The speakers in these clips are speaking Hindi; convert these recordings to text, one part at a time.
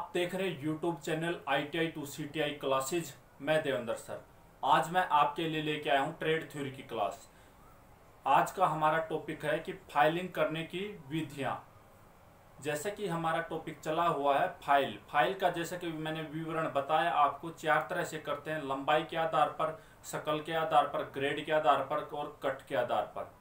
आप देख रहे हैं YouTube channel ITI to CTI classes. मैं देवेंद्र सर। आज मैं आपके लिए लेके आया हूँ ट्रेड थ्योरी की क्लास। आज का हमारा टॉपिक है कि फाइलिंग करने की विधियाँ। जैसा कि हमारा टॉपिक चला हुआ है फाइल का, जैसा कि मैंने विवरण बताया आपको, 4 तरह से करते हैं। लंबाई के आधार पर, शकल के आधार पर, ग्रेड के आधार पर और कट के आधार पर।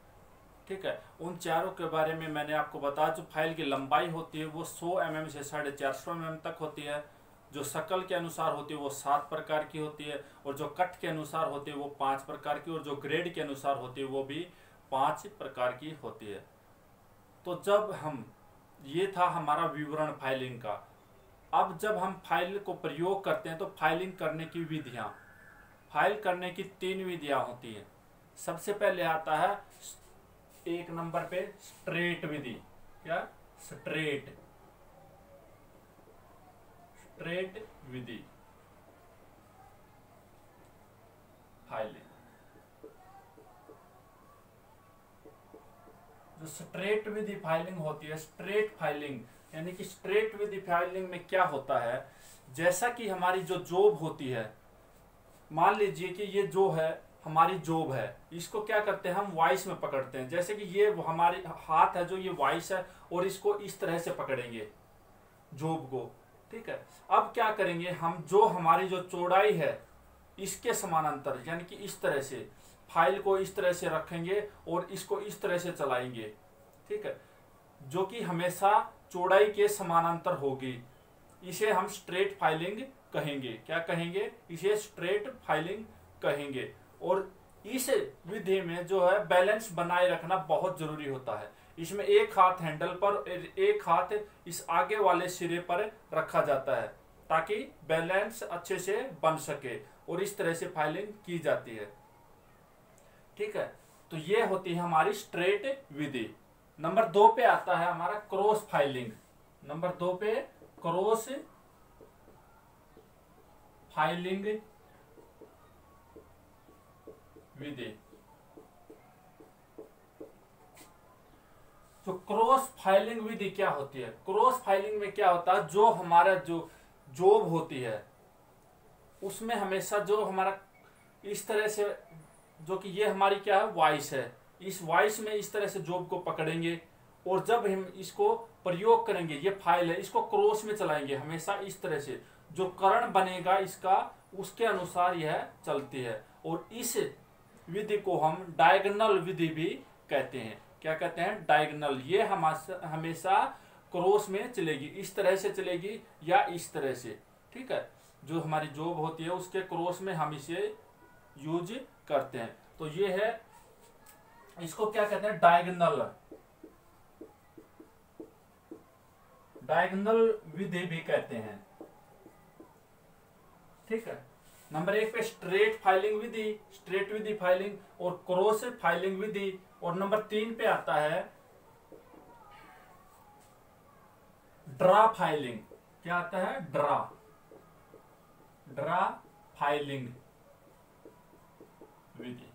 ठीक है, उन चारों के बारे में मैंने आपको बताया। जो फाइल की लंबाई होती है वो 100 mm से 450 mm तक होती है। जो शकल के अनुसार होती है वो 7 प्रकार की होती है, और जो कट के अनुसार होती है वो 5 प्रकार की, और जो ग्रेड के अनुसार होती है वो भी 5 प्रकार की होती है। तो जब हम, ये था हमारा विवरण फाइलिंग का। अब जब हम फाइल को प्रयोग करते हैं तो फाइलिंग करने की विधियां, फाइल करने की 3 विधियां होती है। सबसे पहले आता है 1 नंबर पे स्ट्रेट विधि। क्या? स्ट्रेट विधि फाइलिंग। जो स्ट्रेट विधि फाइलिंग होती है, स्ट्रेट फाइलिंग यानी कि स्ट्रेट विधि फाइलिंग में क्या होता है, जैसा कि हमारी जो जॉब होती है, मान लीजिए कि ये जो है हमारी जॉब है, इसको क्या करते हैं हम वाइस में पकड़ते हैं। जैसे कि ये हमारे हाथ है जो ये वाइस है, और इसको इस तरह से पकड़ेंगे जॉब को। ठीक है, अब क्या करेंगे हम, जो हमारी जो चौड़ाई है इसके समानांतर, यानी कि इस तरह से फाइल को इस तरह से रखेंगे और इसको इस तरह से चलाएंगे। ठीक है, जो कि हमेशा चौड़ाई के समानांतर होगी। इसे हम स्ट्रेट फाइलिंग कहेंगे। क्या कहेंगे? इसे स्ट्रेट फाइलिंग कहेंगे। और इस विधि में जो है बैलेंस बनाए रखना बहुत जरूरी होता है। इसमें एक हाथ हैंडल पर और एक हाथ इस आगे वाले सिरे पर रखा जाता है, ताकि बैलेंस अच्छे से बन सके, और इस तरह से फाइलिंग की जाती है। ठीक है, तो ये होती है हमारी स्ट्रेट विधि। नंबर 2 पे आता है हमारा क्रॉस फाइलिंग। नंबर 2 पे क्रॉस फाइलिंग विधि। तो क्रॉस फाइलिंग विधि क्या होती है? क्रॉस फाइलिंग में क्या होता है, जो हमारा जो जॉब होती है उसमें हमेशा जो हमारा इस तरह से, जो कि ये हमारी क्या है, वॉइस है, इस वॉइस में इस तरह से जॉब को पकड़ेंगे, और जब हम इसको प्रयोग करेंगे, ये फाइल है, इसको क्रॉस में चलाएंगे हमेशा इस तरह से। जो कर्ण बनेगा इसका, उसके अनुसार यह चलती है। और इस विधि को हम डायगोनल विधि भी कहते हैं। क्या कहते हैं? डायगोनल। ये हमेशा क्रॉस में चलेगी, इस तरह से चलेगी या इस तरह से। ठीक है, जो हमारी जॉब होती है उसके क्रॉस में हम इसे यूज करते हैं। तो ये है, इसको क्या कहते हैं? डायगोनल। डायगोनल विधि भी कहते हैं। ठीक है, नंबर 1 पे स्ट्रेट फाइलिंग विधि, स्ट्रेट विधि फाइलिंग और क्रॉस फाइलिंग विधि। और नंबर 3 पे आता है ड्रा फाइलिंग। क्या आता है? ड्रा फाइलिंग विधि।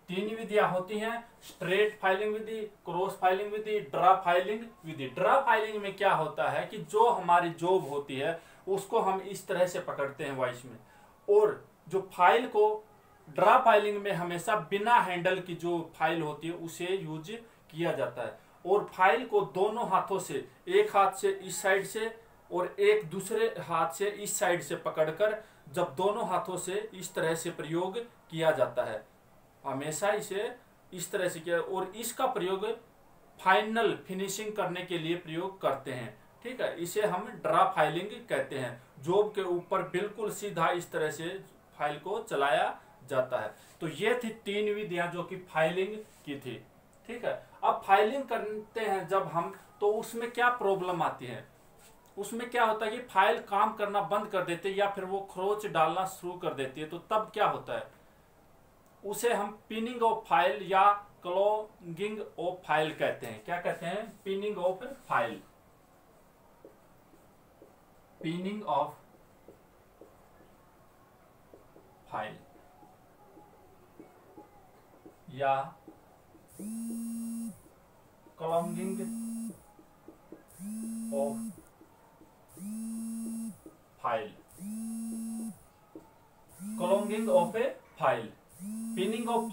3 विधियां होती हैं, स्ट्रेट फाइलिंग विधि, क्रॉस फाइलिंग विधि, ड्रा फाइलिंग विधि। ड्रा फाइलिंग में क्या होता है कि जो हमारी जॉब होती है उसको हम इस तरह से पकड़ते हैं वॉइस में, और जो फाइल को ड्रा फाइलिंग में हमेशा बिना हैंडल की जो फाइल होती है उसे यूज किया जाता है। और फाइल को दोनों हाथों से, एक हाथ से इस साइड से और एक दूसरे हाथ से इस साइड से पकड़कर, जब दोनों हाथों से इस तरह से प्रयोग किया जाता है, हमेशा इसे इस तरह से किया। और इसका प्रयोग फाइनल फिनिशिंग करने के लिए प्रयोग करते हैं। ठीक है, इसे हम ड्रा फाइलिंग कहते हैं। जॉब के ऊपर बिल्कुल सीधा इस तरह से फाइल को चलाया जाता है। तो ये थी 3 विधियां जो कि फाइलिंग की थी। ठीक है, अब फाइलिंग करते हैं जब हम, तो उसमें क्या प्रॉब्लम आती है? उसमें क्या होता है कि फाइल काम करना बंद कर देते हैं, या फिर वो खरोच डालना शुरू कर देती है। तो तब क्या होता है, उसे हम पिनिंग ऑफ फाइल या क्लोगिंग ऑफ फाइल कहते हैं। क्या कहते हैं? Pinning of file, pinning of file या clogging of file, cloning of a file, pinning of